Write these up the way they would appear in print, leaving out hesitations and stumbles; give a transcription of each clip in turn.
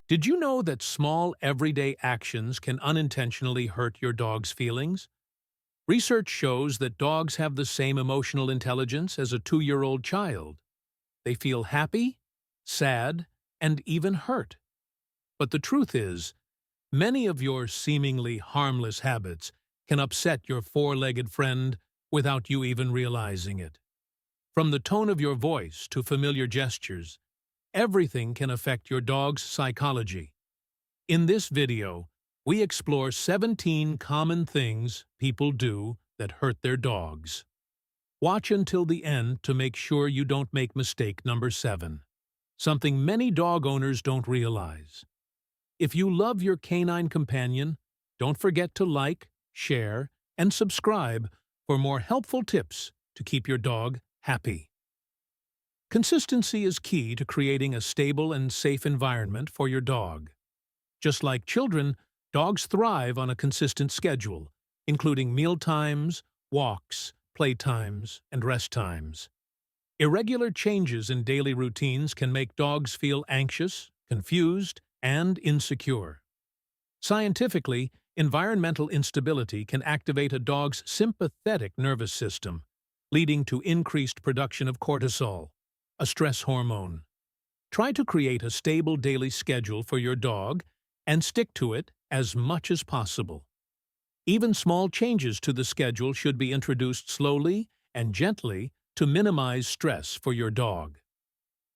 Did you know that small, everyday actions can unintentionally hurt your dog's feelings? Research shows that dogs have the same emotional intelligence as a 2-year-old child. They feel happy, sad, and even hurt. But the truth is, many of your seemingly harmless habits can upset your four-legged friend without you even realizing it. From the tone of your voice to familiar gestures, everything can affect your dog's psychology. In this video, we explore 17 common things people do that hurt their dogs. Watch until the end to make sure you don't make mistake number 7, something many dog owners don't realize. If you love your canine companion, don't forget to like, share, and subscribe for more helpful tips to keep your dog happy. Consistency is key to creating a stable and safe environment for your dog. Just like children, dogs thrive on a consistent schedule, including meal times, walks, playtimes, and rest times. Irregular changes in daily routines can make dogs feel anxious, confused, and insecure. Scientifically, environmental instability can activate a dog's sympathetic nervous system, leading to increased production of cortisol, a stress hormone. Try to create a stable daily schedule for your dog and stick to it as much as possible. Even small changes to the schedule should be introduced slowly and gently to minimize stress for your dog.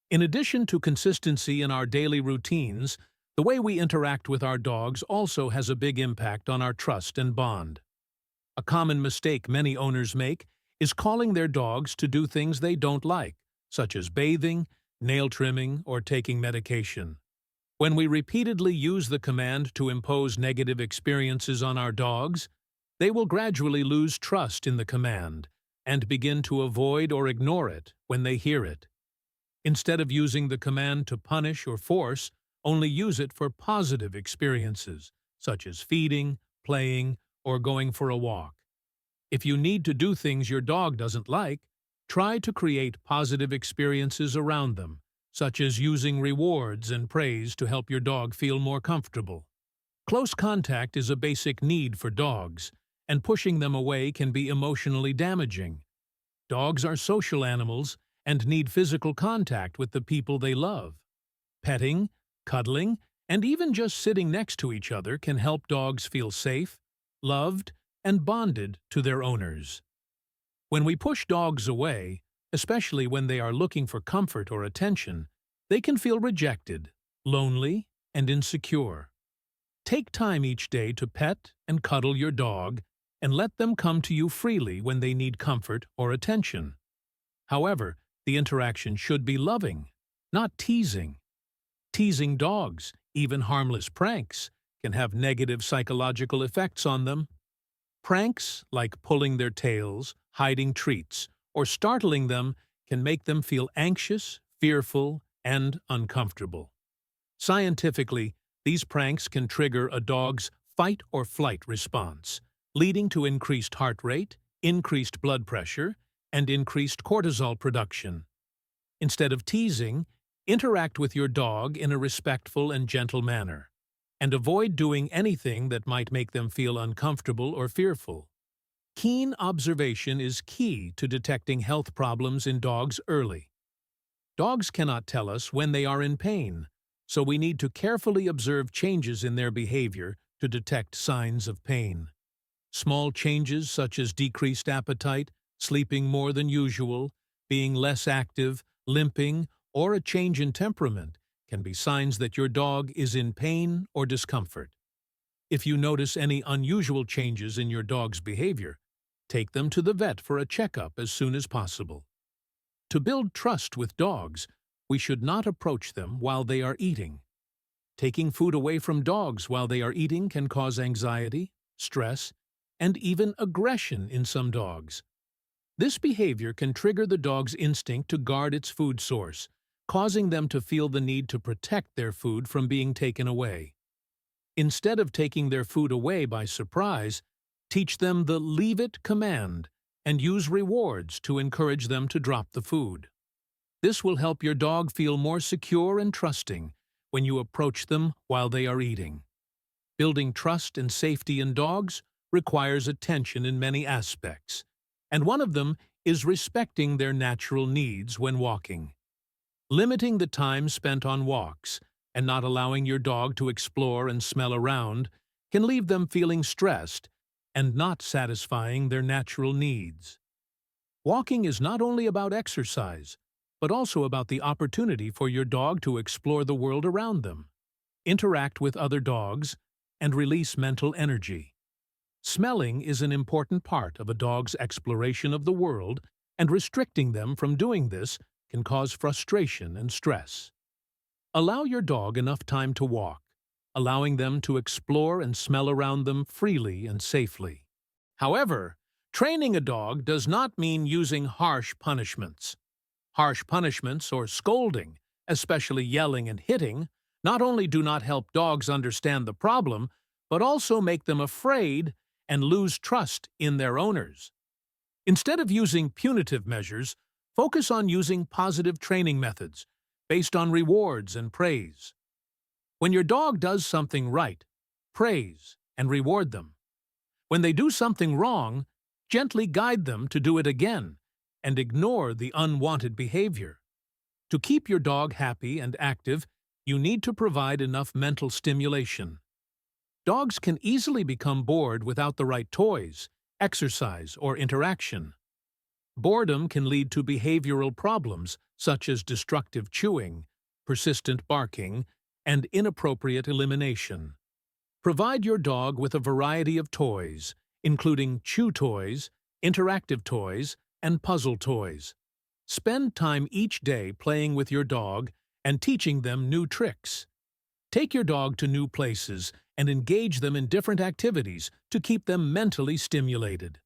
In addition to consistency in our daily routines, the way we interact with our dogs also has a big impact on our trust and bond. A common mistake many owners make is calling their dogs to do things they don't like, such as bathing, nail trimming, or taking medication. When we repeatedly use the command to impose negative experiences on our dogs, they will gradually lose trust in the command and begin to avoid or ignore it when they hear it. Instead of using the command to punish or force, only use it for positive experiences, such as feeding, playing, or going for a walk. If you need to do things your dog doesn't like, try to create positive experiences around them, such as using rewards and praise to help your dog feel more comfortable. Close contact is a basic need for dogs, and pushing them away can be emotionally damaging. Dogs are social animals and need physical contact with the people they love. Petting, cuddling, and even just sitting next to each other can help dogs feel safe, loved, and bonded to their owners. When we push dogs away, especially when they are looking for comfort or attention, they can feel rejected, lonely, and insecure. Take time each day to pet and cuddle your dog and let them come to you freely when they need comfort or attention. However, the interaction should be loving, not teasing. Teasing dogs, even harmless pranks, can have negative psychological effects on them. Pranks, like pulling their tails, hiding treats, or startling them, can make them feel anxious, fearful, and uncomfortable. Scientifically, these pranks can trigger a dog's fight-or-flight response, leading to increased heart rate, increased blood pressure, and increased cortisol production. Instead of teasing, interact with your dog in a respectful and gentle manner, and avoid doing anything that might make them feel uncomfortable or fearful. Keen observation is key to detecting health problems in dogs early. Dogs cannot tell us when they are in pain, so we need to carefully observe changes in their behavior to detect signs of pain. Small changes such as decreased appetite, sleeping more than usual, being less active, limping, or a change in temperament can be signs that your dog is in pain or discomfort. If you notice any unusual changes in your dog's behavior, take them to the vet for a checkup as soon as possible. To build trust with dogs, we should not approach them while they are eating. Taking food away from dogs while they are eating can cause anxiety, stress, and even aggression in some dogs. This behavior can trigger the dog's instinct to guard its food source, causing them to feel the need to protect their food from being taken away. Instead of taking their food away by surprise, teach them the "leave it" command and use rewards to encourage them to drop the food. This will help your dog feel more secure and trusting, when you approach them while they are eating. Building trust and safety in dogs requires attention in many aspects, and one of them is respecting their natural needs when walking. Limiting the time spent on walks and not allowing your dog to explore and smell around can leave them feeling stressed and not satisfying their natural needs. Walking is not only about exercise, but also about the opportunity for your dog to explore the world around them, interact with other dogs, and release mental energy. Smelling is an important part of a dog's exploration of the world, and restricting them from doing this can cause frustration and stress. Allow your dog enough time to walk, allowing them to explore and smell around them freely and safely. However, training a dog does not mean using harsh punishments. Harsh punishments or scolding, especially yelling and hitting, not only do not help dogs understand the problem, but also make them afraid and lose trust in their owners. Instead of using punitive measures, focus on using positive training methods based on rewards and praise. When your dog does something right, praise and reward them. When they do something wrong, gently guide them to do it again and ignore the unwanted behavior. To keep your dog happy and active, you need to provide enough mental stimulation. Dogs can easily become bored without the right toys, exercise, or interaction. Boredom can lead to behavioral problems such as destructive chewing, persistent barking, and inappropriate elimination. Provide your dog with a variety of toys, including chew toys, interactive toys, and puzzle toys. Spend time each day playing with your dog and teaching them new tricks. Take your dog to new places and engage them in different activities to keep them mentally stimulated.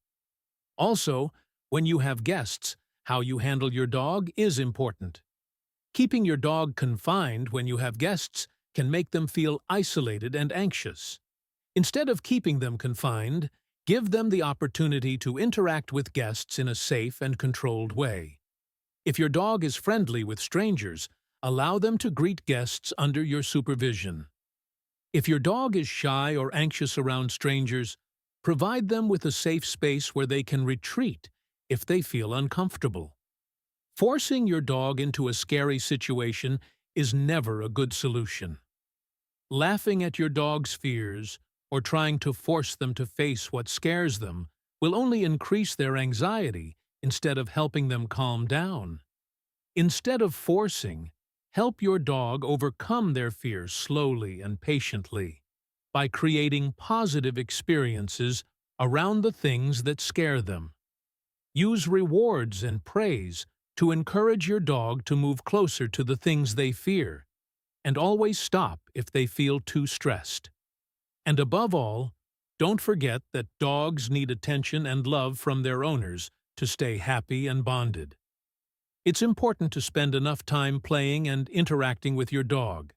Also, when you have guests, how you handle your dog is important. Keeping your dog confined when you have guests can make them feel isolated and anxious. Instead of keeping them confined, give them the opportunity to interact with guests in a safe and controlled way. If your dog is friendly with strangers, allow them to greet guests under your supervision. If your dog is shy or anxious around strangers, provide them with a safe space where they can retreat if they feel uncomfortable. Forcing your dog into a scary situation is never a good solution. Laughing at your dog's fears or trying to force them to face what scares them will only increase their anxiety instead of helping them calm down. Instead of forcing, help your dog overcome their fears slowly and patiently by creating positive experiences around the things that scare them. Use rewards and praise to encourage your dog to move closer to the things they fear, and always stop if they feel too stressed. And above all, don't forget that dogs need attention and love from their owners to stay happy and bonded. It's important to spend enough time playing and interacting with your dog.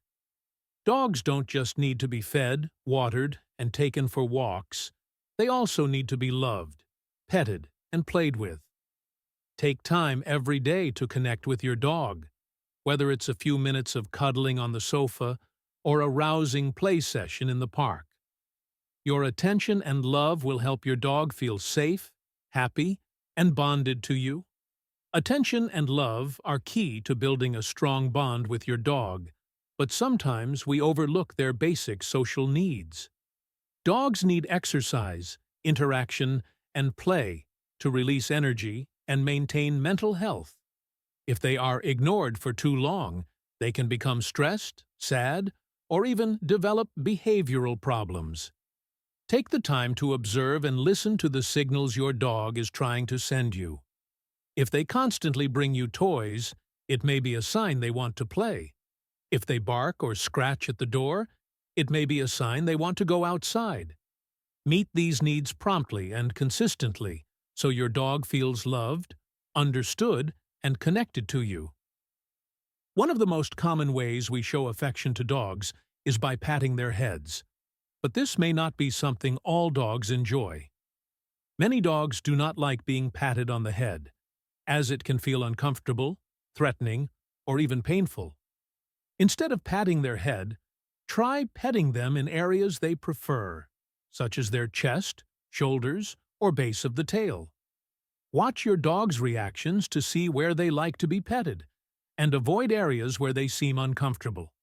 Dogs don't just need to be fed, watered, and taken for walks. They also need to be loved, petted, and played with. Take time every day to connect with your dog, whether it's a few minutes of cuddling on the sofa or a rousing play session in the park. Your attention and love will help your dog feel safe, happy, and bonded to you. Attention and love are key to building a strong bond with your dog, but sometimes we overlook their basic social needs. Dogs need exercise, interaction, and play to release energy and maintain mental health. If they are ignored for too long, they can become stressed, sad, or even develop behavioral problems. Take the time to observe and listen to the signals your dog is trying to send you. If they constantly bring you toys, it may be a sign they want to play. If they bark or scratch at the door, it may be a sign they want to go outside. Meet these needs promptly and consistently so your dog feels loved, understood, and connected to you. One of the most common ways we show affection to dogs is by patting their heads. But this may not be something all dogs enjoy. Many dogs do not like being patted on the head, as it can feel uncomfortable, threatening, or even painful. Instead of patting their head, try petting them in areas they prefer, such as their chest, shoulders, or base of the tail. Watch your dog's reactions to see where they like to be petted, and avoid areas where they seem uncomfortable.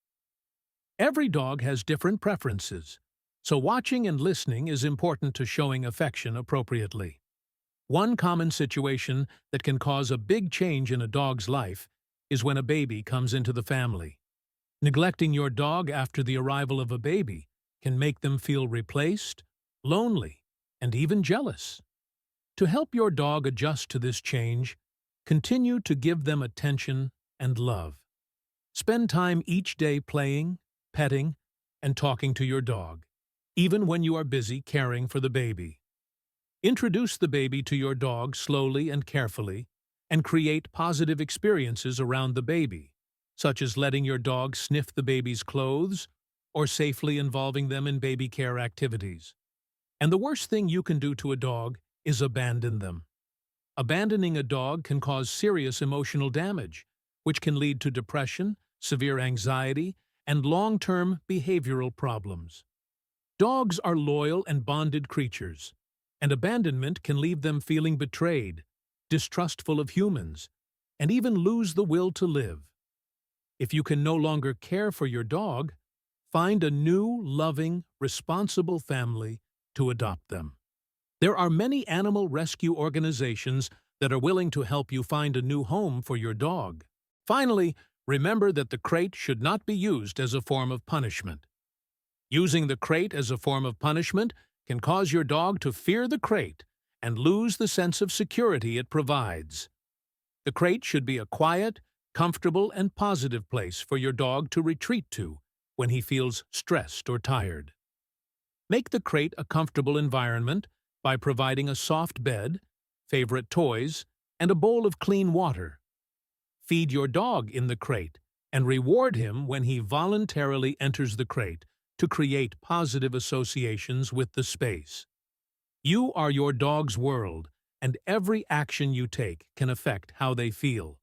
Every dog has different preferences, so watching and listening is important to showing affection appropriately. One common situation that can cause a big change in a dog's life is when a baby comes into the family. Neglecting your dog after the arrival of a baby can make them feel replaced, lonely, and even jealous. To help your dog adjust to this change, continue to give them attention and love. Spend time each day playing, petting, and talking to your dog, even when you are busy caring for the baby. Introduce the baby to your dog slowly and carefully, and create positive experiences around the baby, such as letting your dog sniff the baby's clothes or safely involving them in baby care activities. And the worst thing you can do to a dog is abandon them. Abandoning a dog can cause serious emotional damage, which can lead to depression, severe anxiety, and long-term behavioral problems. Dogs are loyal and bonded creatures, and abandonment can leave them feeling betrayed, distrustful of humans, and even lose the will to live. If you can no longer care for your dog, find a new, loving, responsible family to adopt them. There are many animal rescue organizations that are willing to help you find a new home for your dog. Finally, remember that the crate should not be used as a form of punishment. Using the crate as a form of punishment can cause your dog to fear the crate and lose the sense of security it provides. The crate should be a quiet, comfortable, and positive place for your dog to retreat to when he feels stressed or tired. Make the crate a comfortable environment by providing a soft bed, favorite toys, and a bowl of clean water. Feed your dog in the crate and reward him when he voluntarily enters the crate to create positive associations with the space. You are your dog's world, and every action you take can affect how they feel.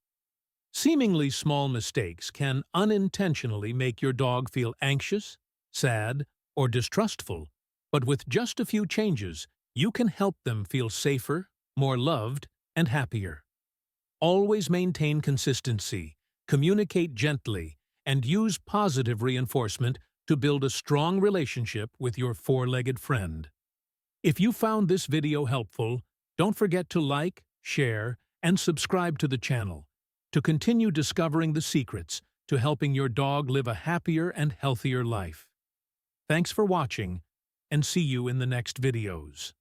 Seemingly small mistakes can unintentionally make your dog feel anxious, sad, or distrustful, but with just a few changes, you can help them feel safer, more loved, and happier. Always maintain consistency, communicate gently, and use positive reinforcement to build a strong relationship with your four-legged friend. If you found this video helpful, don't forget to like, share, and subscribe to the channel to continue discovering the secrets to helping your dog live a happier and healthier life. Thanks for watching, and see you in the next videos.